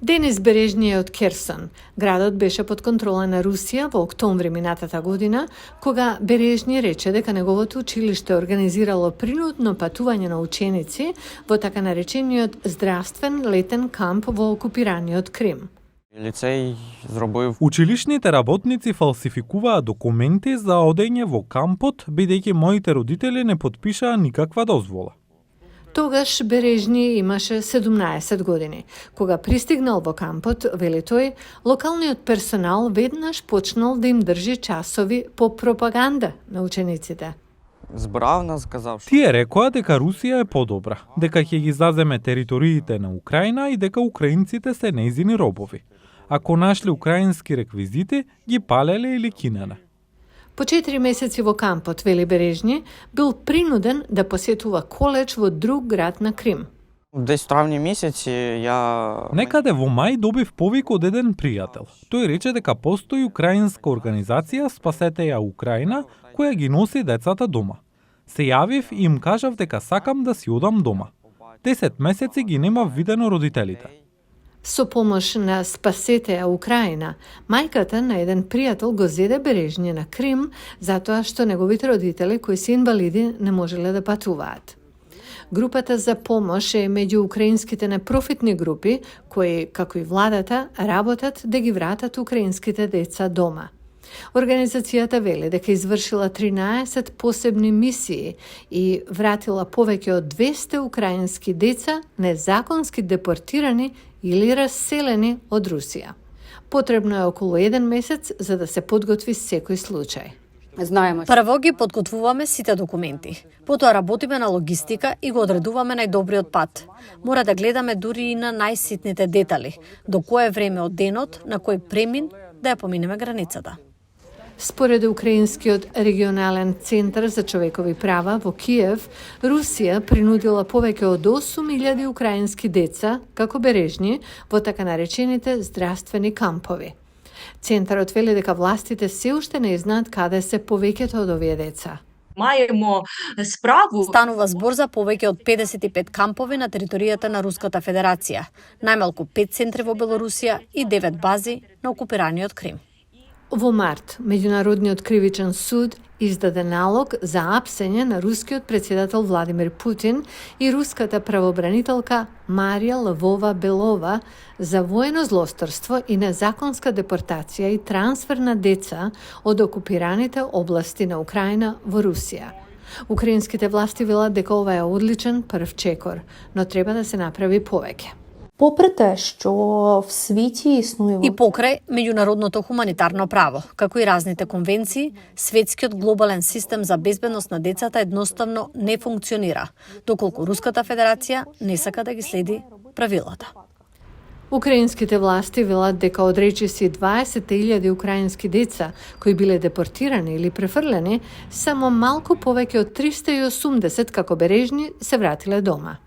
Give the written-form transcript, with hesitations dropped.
Денис Бережни е од Керсон. Градот беше под контрола на Русија во октомври минатата година, кога Бережни рече дека неговото училиште организирало принудно патување на ученици во така наречениот здравствен летен камп во окупираниот Крим. Училишните работници фалсификуваа документи за одење во кампот, бидејќи моите родители не потпишаа никаква дозвола. Тогаш Бережни имаше 17 години. Кога пристигнал во кампот, вели тој, локалниот персонал веднаш почнал да им држи часови по пропаганда на учениците. Тие рекоа дека Русија е подобра, дека ќе ги заземе териториите на Украина и дека украинците се нејзини робови. Ако нашли украински реквизити, ги палеле или кинеле. По 4 месеци во кампот, вели Бережни, бил принуден да посетува коледж во друг град на Крим. Некаде во мај добив повик од еден пријател. Тој рече дека постои украинска организација Спасете ја Украина, која ги носи децата дома. Се јавив и им кажав дека сакам да си одам дома. 10 месеци ги немав видено родителите. Со помош на Спасете ја Украина, мајката на еден пријател го зеде Бережни на Крим, затоа што неговите родители, кои се инвалиди, не можеле да патуваат. Групата за помош е меѓу украинските непрофитни групи, кои, како и владата, работат да ги вратат украинските деца дома. Организацијата вели дека извршила 13 посебни мисии и вратила повеќе од 200 украински деца незаконски депортирани или раселени од Русија. Потребно е околу 1 месец за да се подготви секој случај. Прво ги подготвуваме сите документи. Потоа работиме на логистика и го одредуваме најдобриот пат. Мора да гледаме дури и на најситните детали, до кое време од денот, на кој премин да ја поминеме границата. Според Украинскиот регионален центар за човекови права во Киев, Русија принудила повеќе од 8.000 украински деца, како Бережни, во така наречените здравствени кампови. Центарот вели дека властите се уште не знаат каде се повеќето од овие деца. Станува збор за повеќе од 55 кампови на територијата на Руската Федерација, најмалку 5 центри во Белорусија и 9 бази на окупираниот Крим. Во март, Меѓународниот кривичен суд издаде налог за апсење на рускиот председател Владимир Путин и руската правобранителка Марија Лвова-Белова за воено злосторство и незаконска депортација и трансфер на деца од окупираните области на Украина во Русија. Украинските власти велат дека ова е одличен прв чекор, но треба да се направи повеќе. Попри те, што в свети иснува и покрај меѓународното хуманитарно право, како и разните конвенции, светскиот глобален систем за безбедност на децата едноставно не функционира, доколку Руската Федерација не сака да ги следи правилата. Украинските власти велат дека од речиси 20.000 украински деца кои биле депортирани или префрлени, само малку повеќе од 380 како Бережни се вратиле дома.